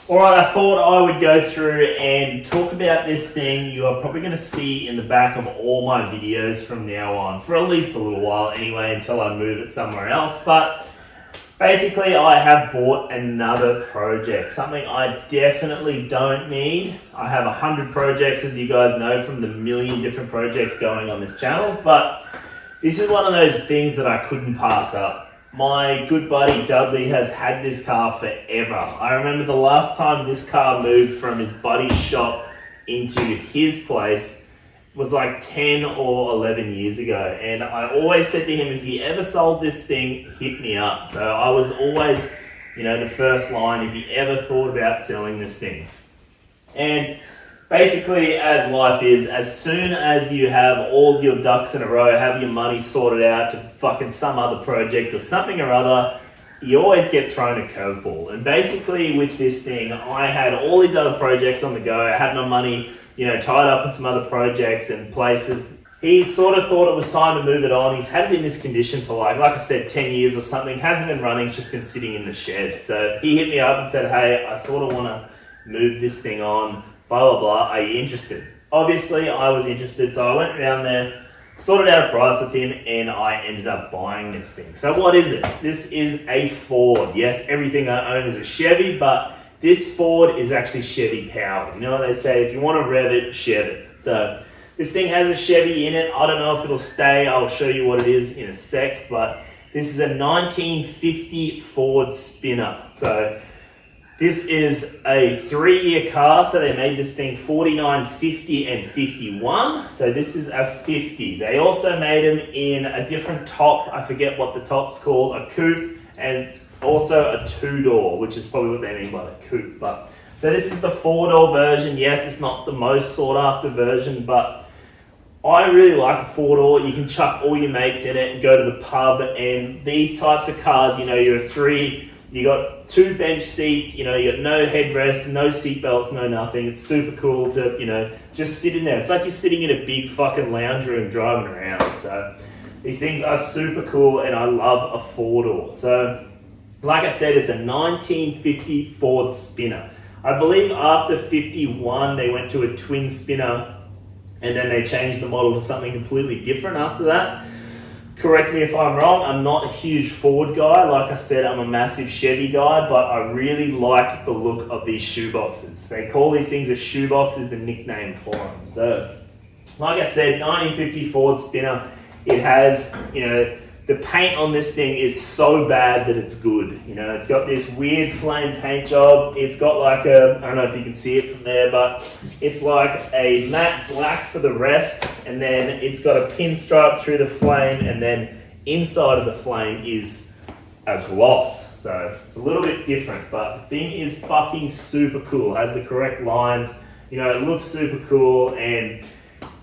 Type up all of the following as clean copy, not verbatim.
Alright, I thought I would go through and talk about this thing you are probably going to see in the back of all my videos from now on, for at least a little while anyway, until I move it somewhere else. But basically, I have bought another project, something I definitely don't need. I have 100 projects, as you guys know, from the million different projects going on this channel, but this is one of those things that I couldn't pass up. My good buddy Dudley has had this car forever. I remember the last time this car moved from his buddy's shop into his place was like 10 or 11 years ago. And I always said to him, if you ever sold this thing, hit me up. So I was always, the first line if you ever thought about selling this thing. And basically, as life is, as soon as you have all your ducks in a row, have your money sorted out to fucking some other project or something or other, you always get thrown a curveball. And basically with this thing, I had all these other projects on the go. I had my money, tied up in some other projects and places. He sort of thought it was time to move it on. He's had it in this condition for like I said, 10 years or something. Hasn't been running, it's just been sitting in the shed. So he hit me up and said, hey, I sort of want to move this thing on. Blah, blah, blah, are you interested? Obviously, I was interested, so I went around there, sorted out a price with him, and I ended up buying this thing. So what is it? This is a Ford. Yes, everything I own is a Chevy, but this Ford is actually Chevy powered. You know what they say, if you want to rev it, chev it. So this thing has a Chevy in it. I don't know if it'll stay. I'll show you what it is in a sec, but this is a 1950 Ford Spinner. So this is a 3-year car, so they made this thing 49, 50, and 51. So this is a 50. They also made them in a different top. I forget what the top's called, a coupe, and also a 2-door, which is probably what they mean by the coupe. But so this is the 4-door version. Yes, it's not the most sought after version, but I really like a 4-door. You can chuck all your mates in it and go to the pub. And these types of cars, you're a 3. You got 2 bench seats, you got no headrest, no seat belts, no nothing. It's super cool to, just sit in there. It's like you're sitting in a big fucking lounge room driving around. So these things are super cool and I love a 4-door. So like I said, it's a 1950 Ford Spinner. I believe after 51, they went to a twin spinner and then they changed the model to something completely different after that. Correct me if I'm wrong, I'm not a huge Ford guy. Like I said, I'm a massive Chevy guy, but I really like the look of these shoeboxes. They call these things a shoebox is the nickname for them. So, like I said, 1950 Ford Spinner. It has, the paint on this thing is so bad that it's good. It's got this weird flame paint job. It's got like I don't know if you can see it from there, but it's like a matte black for the rest, and then it's got a pinstripe through the flame, and then inside of the flame is a gloss. So it's a little bit different, but the thing is fucking super cool. It has the correct lines. It looks super cool, and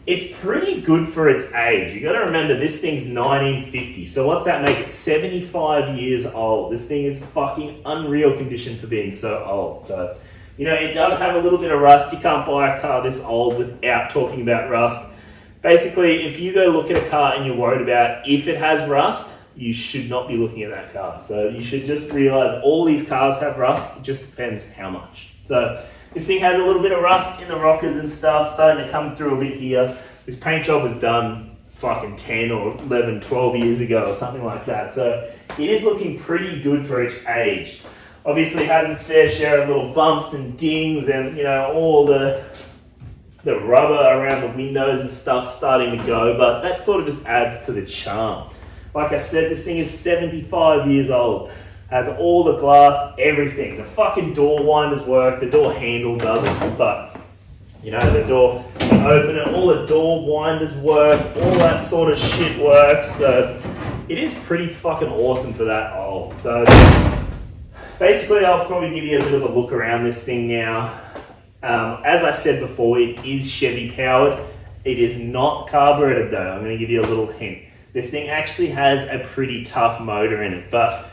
it's pretty good for its age. You got to remember, this thing's 1950. So what's that make it? 75 years old. This thing is fucking unreal condition for being so old. So, it does have a little bit of rust. You can't buy a car this old without talking about rust. Basically, if you go look at a car and you're worried about if it has rust, you should not be looking at that car. So you should just realize all these cars have rust. It just depends how much. So this thing has a little bit of rust in the rockers and stuff, starting to come through a bit here. This paint job was done fucking 10 or 11, 12 years ago or something like that. So it is looking pretty good for its age. Obviously it has its fair share of little bumps and dings and, all the rubber around the windows and stuff starting to go, but that sort of just adds to the charm. Like I said, this thing is 75 years old. Has all the glass, everything. The fucking door winders work, the door handle doesn't, but the door, you open it, all the door winders work, all that sort of shit works. So it is pretty fucking awesome for that old. So basically I'll probably give you a bit of a look around this thing now. As I said before, it is Chevy powered. It is not carbureted though. I'm going to give you a little hint. This thing actually has a pretty tough motor in it, but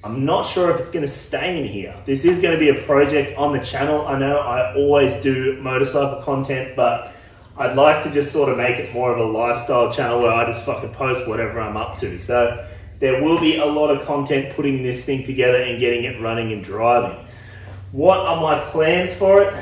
I'm not sure if it's going to stay in here. This is going to be a project on the channel. I know I always do motorcycle content, but I'd like to just sort of make it more of a lifestyle channel where I just fucking post whatever I'm up to. So there will be a lot of content putting this thing together and getting it running and driving. What are my plans for it?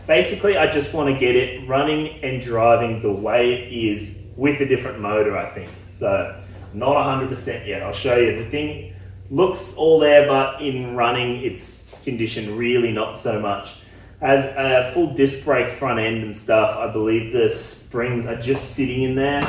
Basically, I just want to get it running and driving the way it is with a different motor, I think. So, not 100% yet. I'll show you. The thing looks all there, but in running, it's conditioned really not so much. Has a full disc brake front end and stuff. I believe the springs are just sitting in there.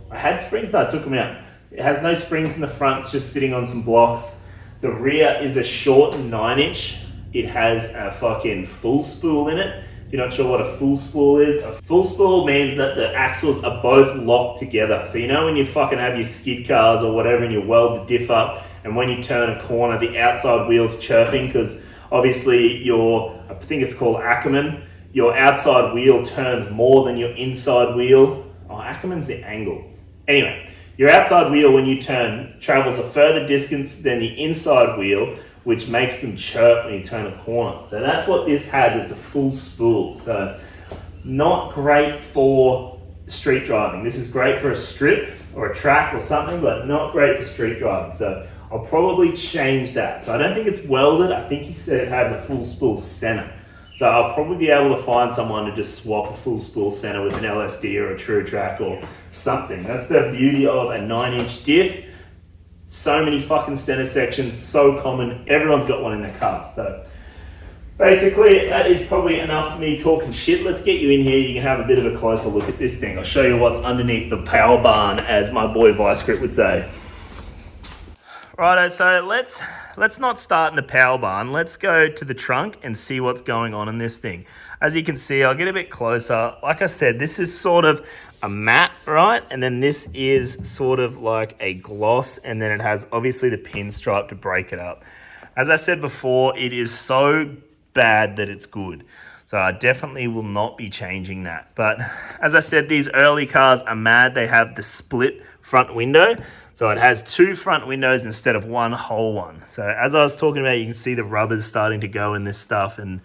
I had springs, no, I took them out. It has no springs in the front, it's just sitting on some blocks. The rear is a short 9-inch. It has a fucking full spool in it. If you're not sure what a full spool is, a full spool means that the axles are both locked together. So you know when you fucking have your skid cars or whatever and you weld the diff up, and when you turn a corner, the outside wheel's chirping because obviously I think it's called Ackerman, your outside wheel turns more than your inside wheel. Oh, Ackerman's the angle. Anyway, your outside wheel when you turn travels a further distance than the inside wheel, which makes them chirp when you turn a corner. So that's what this has, it's a full spool. So not great for street driving. This is great for a strip or a track or something, but not great for street driving. So I'll probably change that. So I don't think it's welded. I think he said it has a full spool center. So I'll probably be able to find someone to just swap a full spool center with an LSD or a True Track or something. That's the beauty of a 9-inch diff. So many fucking center sections, so common. Everyone's got one in their car. So basically, that is probably enough of me talking shit. Let's get you in here. You can have a bit of a closer look at this thing. I'll show you what's underneath the power barn, as my boy Vice Grip would say. Righto, so let's not start in the power barn. Let's go to the trunk and see what's going on in this thing. As you can see, I'll get a bit closer. Like I said, this is sort of a matte, right? And then this is sort of like a gloss, and then it has obviously the pinstripe to break it up. As I said before, it is so bad that it's good. So I definitely will not be changing that. But as I said, these early cars are mad. They have the split front window. So it has 2 front windows instead of one whole one. So as I was talking about, you can see the rubbers starting to go in this stuff. And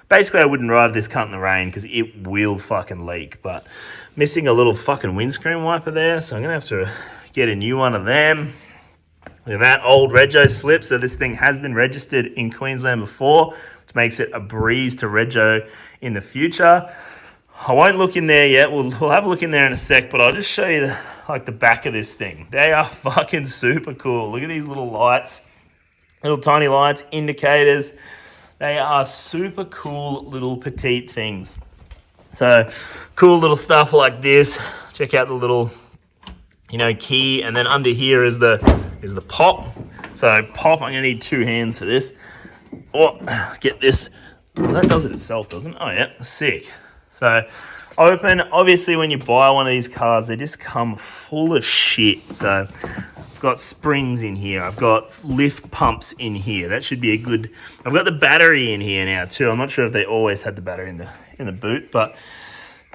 basically I wouldn't drive this cunt in the rain because it will fucking leak. But missing a little fucking windscreen wiper there. So I'm going to have to get a new one of them. Look at that old rego slip. So this thing has been registered in Queensland before, which makes it a breeze to rego in the future. I won't look in there yet. We'll have a look in there in a sec, but I'll just show you the back of this thing. They are fucking super cool. Look at these little lights, little tiny lights, indicators. They are super cool little petite things. So cool little stuff like this. Check out the little, key, and then under here is the pop. So pop, I'm gonna need 2 hands for this. Oh, get this. Well, that does it itself, doesn't it? Oh yeah, sick. So open, obviously when you buy one of these cars, they just come full of shit. So I've got springs in here. I've got lift pumps in here. That should be a good, I've got the battery in here now too. I'm not sure if they always had the battery in the boot, but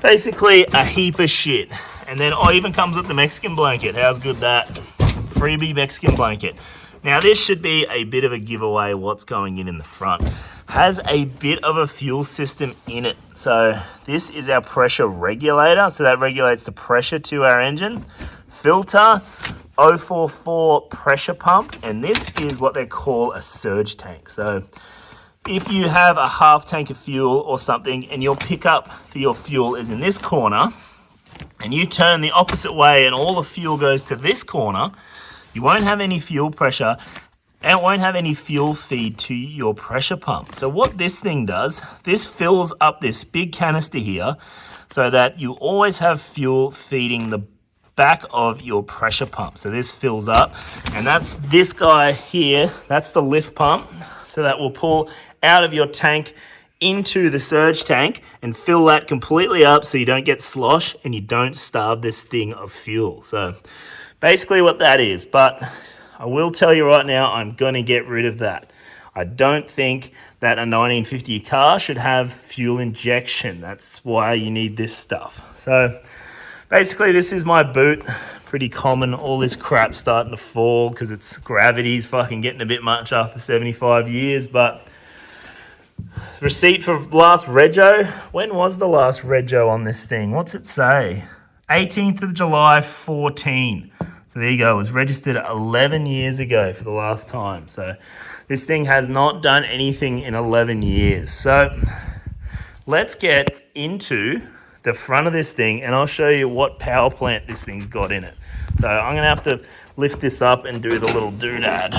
basically a heap of shit. And then even comes with the Mexican blanket. How's good that? Freebie Mexican blanket. Now this should be a bit of a giveaway what's going in the front. Has a bit of a fuel system in it. So this is our pressure regulator. So that regulates the pressure to our engine. Filter, 044 pressure pump, and this is what they call a surge tank. So if you have a half tank of fuel or something and your pickup for your fuel is in this corner and you turn the opposite way and all the fuel goes to this corner, you won't have any fuel pressure and it won't have any fuel feed to your pressure pump. So what this thing does, this fills up this big canister here so that you always have fuel feeding the back of your pressure pump. So this fills up, and that's this guy here. That's the lift pump. So that will pull out of your tank into the surge tank and fill that completely up so you don't get slosh and you don't starve this thing of fuel. So basically what that is, but I will tell you right now, I'm going to get rid of that. I don't think that a 1950 car should have fuel injection. That's why you need this stuff. So basically this is my boot. Pretty common. All this crap starting to fall because it's gravity's fucking getting a bit much after 75 years. But receipt for last rego. When was the last rego on this thing? What's it say? 18th of July 14. So there you go. It was registered 11 years ago for the last time. So this thing has not done anything in 11 years. So let's get into the front of this thing and I'll show you what power plant this thing's got in it. So I'm going to have to lift this up and do the little doodad.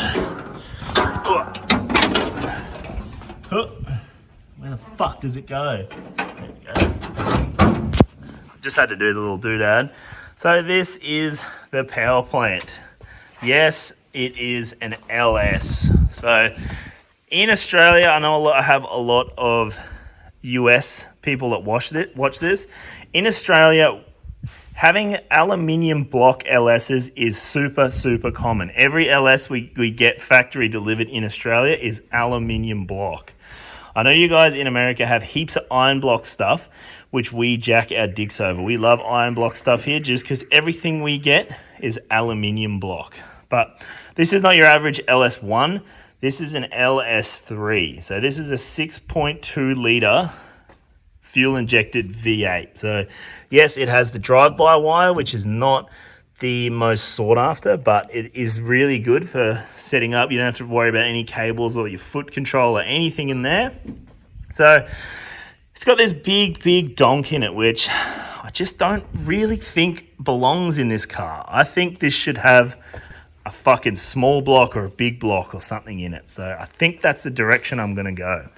Where the fuck does it go? There it goes. Just had to do the little doodad. So this is the power plant. Yes, it is an LS. So in Australia, I know I have a lot of US people that watch this. In Australia, having aluminium block LSs is super, super common. Every LS we get factory delivered in Australia is aluminium block. I know you guys in America have heaps of iron block stuff, which we jack our dicks over. We love iron block stuff here just because everything we get is aluminium block. But this is not your average LS1. This is an LS3. So this is a 6.2 litre fuel injected V8. So yes, it has the drive-by wire, which is not the most sought after, but it is really good for setting up. You don't have to worry about any cables or your foot control or anything in there. So it's got this big donk in it, which I just don't really think belongs in this car. I think this should have a fucking small block or a big block or something in it. So I think that's the direction I'm going to go.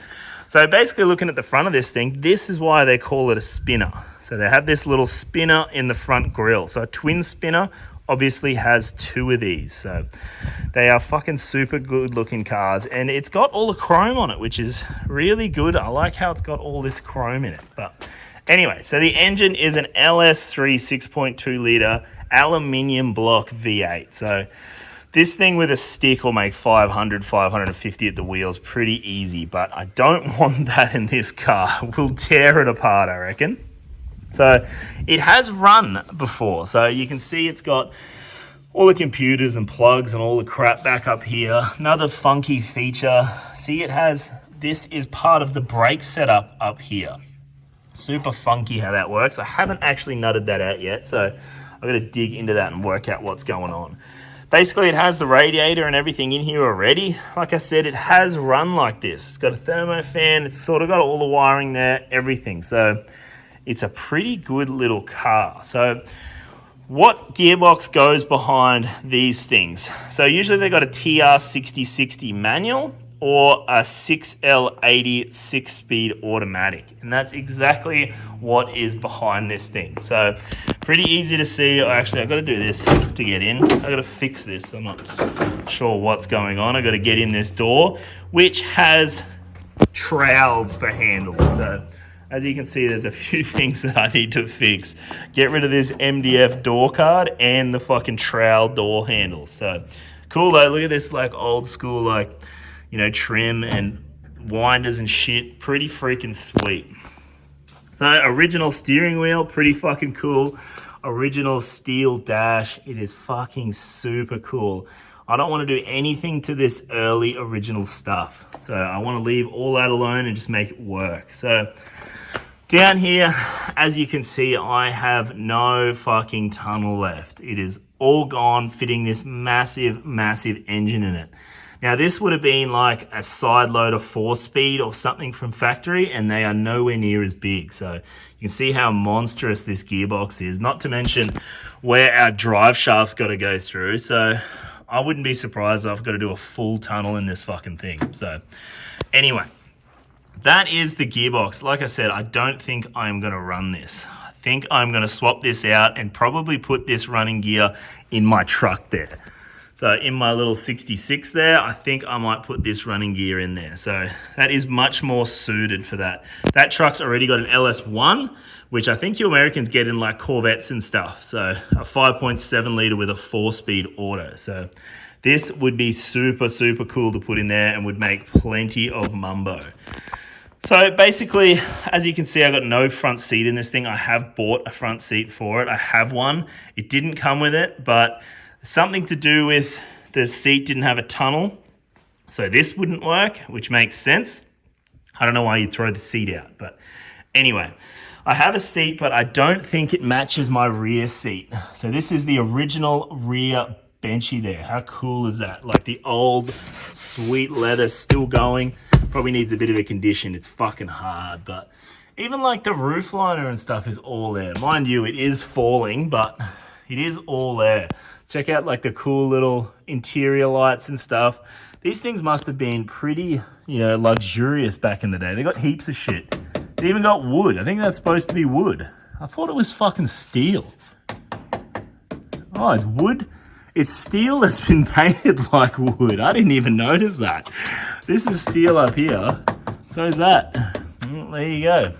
So basically looking at the front of this thing, this is why they call it a spinner. So they have this little spinner in the front grille. So a twin spinner obviously has two of these. So they are fucking super good looking cars. And it's got all the chrome on it, which is really good. I like how it's got all this chrome in it. But anyway, so the engine is an LS3 6.2 litre aluminium block V8. So this thing with a stick will make 500, 550 at the wheels pretty easy, but I don't want that in this car. We'll tear it apart, I reckon. So it has run before. So you can see it's got all the computers and plugs and all the crap back up here. Another funky feature. See, it has, this is part of the brake setup up here. Super funky how that works. I haven't actually nutted that out yet, so I've got to dig into that and work out what's going on. Basically, it has the radiator and everything in here already. Like I said, it has run like this. It's got a thermo fan. It's sort of got all the wiring there, everything. So it's a pretty good little car. So what gearbox goes behind these things? So usually they've got a TR6060 manual or a 6L80 6-speed automatic. And that's exactly what is behind this thing. So pretty easy to see. Actually, I've got to do this to get in. I've got to fix this. I'm not sure what's going on. I've got to get in this door, which has trowels for handles. So as you can see, there's a few things that I need to fix. Get rid of this MDF door card and the fucking trowel door handles. So cool though. Look at this like old school, like, you know, trim and winders and shit. Pretty freaking sweet. So original steering wheel, pretty fucking cool. Original steel dash. It is fucking super cool. I don't want to do anything to this early original stuff. So I want to leave all that alone and just make it work. So down here, as you can see, I have no fucking tunnel left. It is all gone, fitting this massive engine in it. Now this would have been like a side loader 4-speed or something from factory, and they are nowhere near as big. So you can see how monstrous this gearbox is, not to mention where our drive shaft's got to go through. So I wouldn't be surprised if I've got to do a full tunnel in this fucking thing. So anyway, that is the gearbox. Like I said, I don't think I'm going to run this. I think I'm going to swap this out and probably put this running gear in my truck there. So in my little 66 there, I think I might put this running gear in there. So that is much more suited for that. That truck's already got an LS1, which I think you Americans get in like Corvettes and stuff. So a 5.7 litre with a 4-speed auto. So this would be super cool to put in there and would make plenty of mumbo. So basically, as you can see, I got no front seat in this thing. I have bought a front seat for it. I have one. It didn't come with it, but something to do with the seat didn't have a tunnel. So this wouldn't work, which makes sense. I don't know why you'd throw the seat out, but anyway, I have a seat, but I don't think it matches my rear seat. So this is the original rear benchy there. How cool is that? Like the old sweet leather still going. Probably needs a bit of a condition. It's fucking hard, but even like the roof liner and stuff is all there. Mind you, it is falling, but it is all there. Check out like the cool little interior lights and stuff. These things must have been pretty, you know, luxurious back in the day. They got heaps of shit. They even got wood. I think that's supposed to be wood. I thought it was fucking steel. Oh, it's wood. It's steel that's been painted like wood. I didn't even notice that. This is steel up here. So is that. Well, there you go.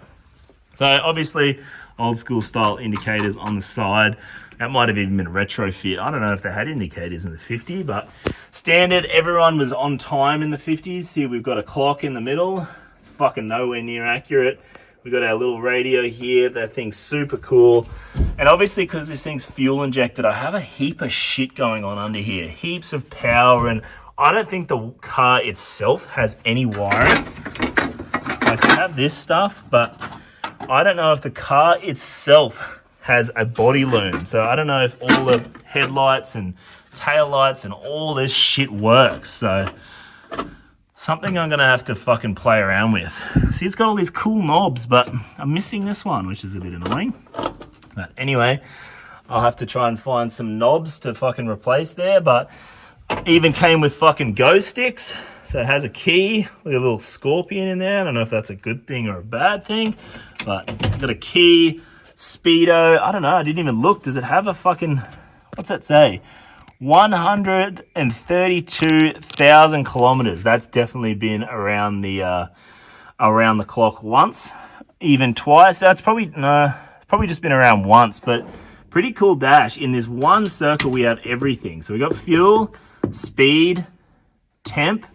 So obviously, old school style indicators on the side. That might have even been a retrofit. I don't know if they had indicators in the 50s, but standard, everyone was on time in the 50s. See, we've got a clock in the middle. It's fucking nowhere near accurate. We got our little radio here. That thing's super cool. And obviously, because this thing's fuel injected, I have a heap of shit going on under here. Heaps of power, and I don't think the car itself has any wiring. I can have this stuff, but I don't know if the car itself has a body loom. So I don't know if all the headlights and tail lights and all this shit works. So something I'm gonna have to fucking play around with. See, it's got all these cool knobs, but I'm missing this one, which is a bit annoying. But anyway, I'll have to try and find some knobs to fucking replace there. But even came with fucking go sticks. So it has a key with a little scorpion in there. I don't know if that's a good thing or a bad thing, but I've got a key, speedo. I don't know. I didn't even look. Does it have a fucking, what's that say? 132,000 kilometers. That's definitely been around the clock once, even twice. That's probably, no, it's probably just been around once, but pretty cool dash. In this one circle, we have everything. So we got fuel, speed, temp,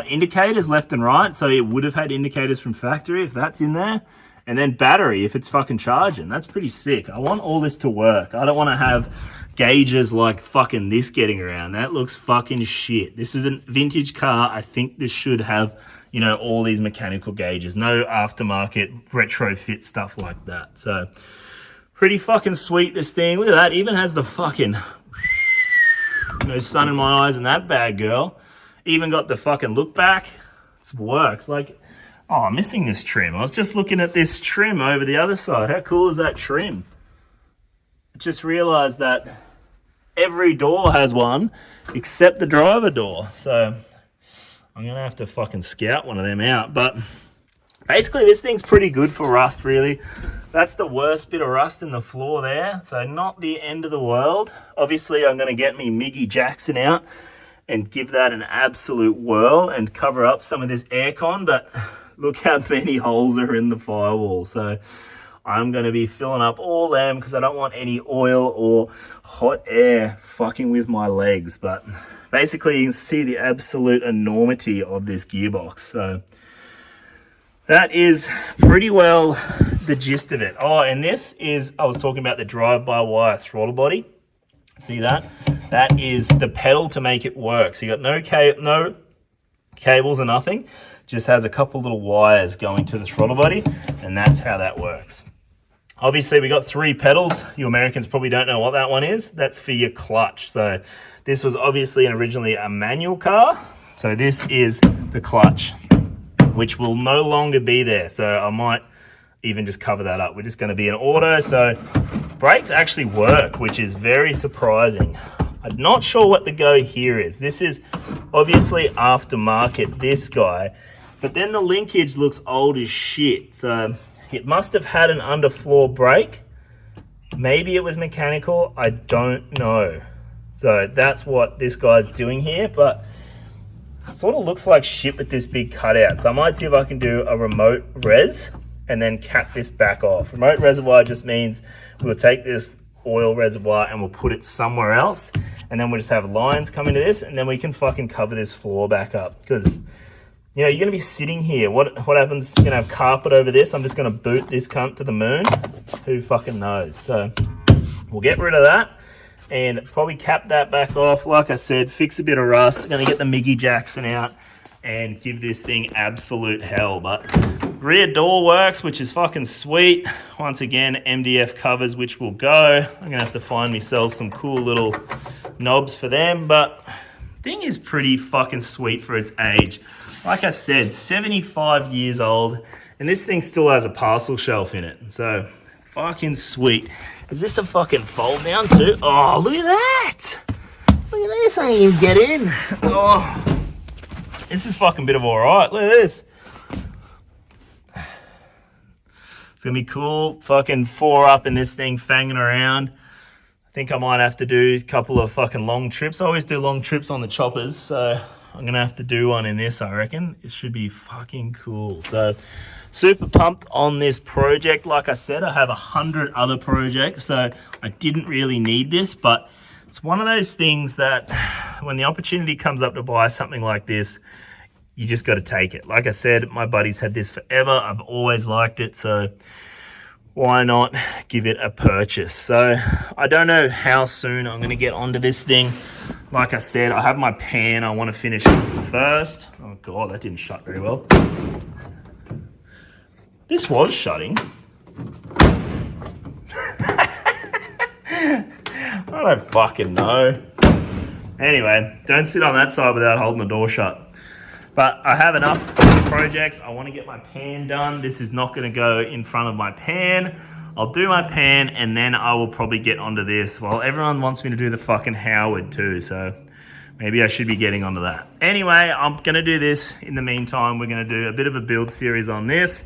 indicators left and right. So it would have had indicators from factory if that's in there. And then battery if it's fucking charging. That's pretty sick. I want all this to work. I don't want to have gauges like fucking this getting around. That looks fucking shit. This is a vintage car. I think this should have, you know, all these mechanical gauges. No aftermarket retrofit stuff like that. So pretty fucking sweet, this thing. Look at that. It even has the fucking no sun in my eyes and that bad girl. Even got the fucking look back. It works. Like, oh, I'm missing this trim. I was just looking at this trim over the other side. How cool is that trim? I just realized that every door has one except the driver door. So I'm going to have to fucking scout one of them out. But basically, this thing's pretty good for rust, really. That's the worst bit of rust in the floor there. So not the end of the world. Obviously, I'm going to get me Miggy Jackson out and give that an absolute whirl and cover up some of this aircon. But look how many holes are in the firewall. So I'm going to be filling up all them because I don't want any oil or hot air fucking with my legs. But basically, you can see the absolute enormity of this gearbox. So that is pretty well the gist of it. Oh, and this is, I was talking about the drive-by-wire throttle body. See that? That is the pedal to make it work. So you got no cables or nothing. Just has a couple little wires going to the throttle body, and that's how that works. Obviously, we got 3 pedals. You Americans probably don't know what that one is. That's for your clutch. So this was obviously originally a manual car. So this is the clutch, which will no longer be there. So I might even just cover that up. We're just going to be an auto. So brakes actually work, which is very surprising. I'm not sure what the go here is. This is obviously aftermarket, this guy. But then the linkage looks old as shit. So it must have had an underfloor brake. Maybe it was mechanical. I don't know. So that's what this guy's doing here. But it sort of looks like shit with this big cutout. So I might see if I can do a remote res and then cap this back off. Remote reservoir just means we'll take this oil reservoir and we'll put it somewhere else. And then we'll just have lines come into this and then we can fucking cover this floor back up. Because, you know, you're going to be sitting here. What happens? You're going to have carpet over this. I'm just going to boot this cunt to the moon. Who fucking knows? So we'll get rid of that and probably cap that back off. Like I said, fix a bit of rust. Going to get the Miggy Jackson out and give this thing absolute hell. But Rear door works, which is fucking sweet. Once again, MDF covers, which will go. I'm gonna have to find myself some cool little knobs for them, but thing is pretty fucking sweet for its age. Like I said, 75 years old, and this thing still has a parcel shelf in it. So it's fucking sweet. Is this a fucking fold down too? Oh, look at that. Look at this, I ain't even get in. Oh, this is fucking bit of all right. Look at this. It's gonna be cool, fucking 4 up in this thing, fanging around. I think I might have to do a couple of fucking long trips. I always do long trips on the choppers, so I'm gonna have to do one in this, I reckon. It should be fucking cool. So, super pumped on this project. Like I said, I have 100 other projects, so I didn't really need this, but it's one of those things that when the opportunity comes up to buy something like this, you just got to take it. Like I said, my buddy's had this forever. I've always liked it, so why not give it a purchase? So I don't know how soon I'm going to get onto this thing. Like I said, I have my pan. I want to finish first. Oh God, that didn't shut very well. This was shutting. I don't fucking know. Anyway, don't sit on that side without holding the door shut. But I have enough projects. I want to get my pan done. This is not going to go in front of my pan. I'll do my pan and then I will probably get onto this. Well, everyone wants me to do the fucking Howard too, so maybe I should be getting onto that. Anyway, I'm going to do this. In the meantime, we're going to do a bit of a build series on this.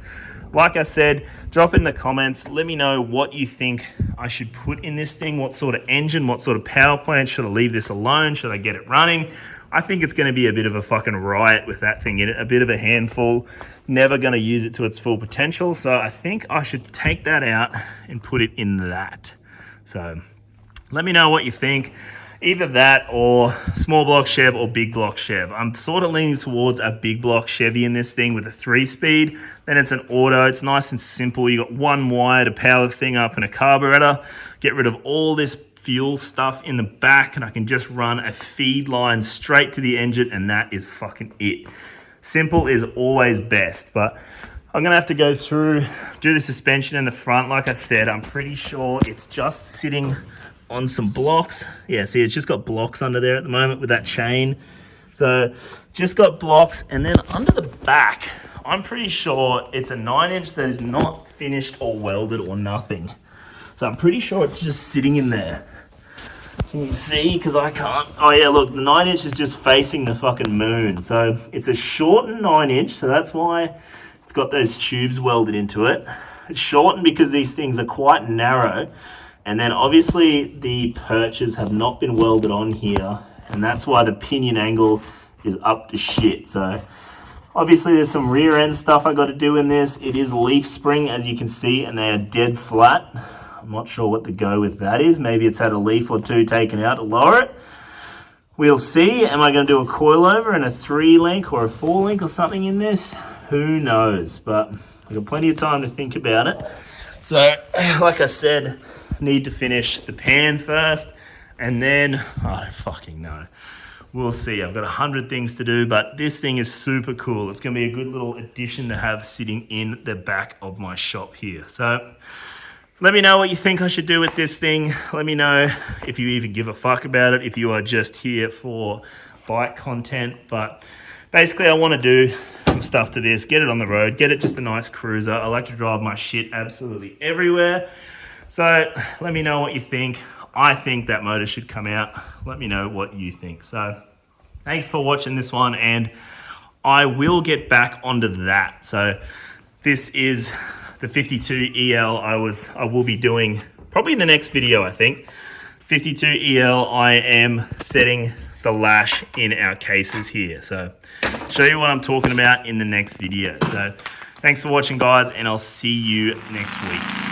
Like I said, drop in the comments. Let me know what you think I should put in this thing. What sort of engine, what sort of power plant? Should I leave this alone? Should I get it running? I think it's going to be a bit of a fucking riot with that thing in it, a bit of a handful. Never going to use it to its full potential. So I think I should take that out and put it in that. So let me know what you think. Either that or small block Chev or big block Chev. I'm sort of leaning towards a big block Chevy in this thing with a 3-speed. Then it's an auto. It's nice and simple. You got one wire to power the thing up and a carburetor. Get rid of all this fuel stuff in the back and I can just run a feed line straight to the engine and that is fucking it. Simple is always best, but I'm gonna have to go through, do the suspension in the front. Like I said, I'm pretty sure it's just sitting on some blocks. Yeah, see, it's just got blocks under there at the moment with that chain. So just got blocks, and then under the back, I'm pretty sure it's a 9-inch that is not finished or welded or nothing. So I'm pretty sure it's just sitting in there. Can you see? Because I can't. Oh yeah, look, the 9-inch is just facing the fucking moon. So it's a shortened 9-inch, so that's why it's got those tubes welded into it. It's shortened because these things are quite narrow. And then obviously the perches have not been welded on here, and that's why the pinion angle is up to shit. So obviously there's some rear end stuff I got to do in this. It is leaf spring, as you can see, and they are dead flat. I'm not sure what the go with that is. Maybe it's had a leaf or two taken out to lower it. We'll see. Am I going to do a coilover and a 3-link or a 4-link or something in this? Who knows? But I've got plenty of time to think about it. So like I said, need to finish the pan first, and then I don't fucking know. We'll see. I've got 100 things to do, but this thing is super cool. It's going to be a good little addition to have sitting in the back of my shop here. So let me know what you think I should do with this thing. Let me know if you even give a fuck about it, if you are just here for bike content. But basically I want to do some stuff to this, get it on the road, get it just a nice cruiser. I like to drive my shit absolutely everywhere. So let me know what you think. I think that motor should come out. Let me know what you think. So thanks for watching this one, and I will get back onto that. So this is the 52 EL I will be doing probably in the next video, I think. 52 EL, I am setting the lash in our cases here. So show you what I'm talking about in the next video. So thanks for watching, guys, and I'll see you next week.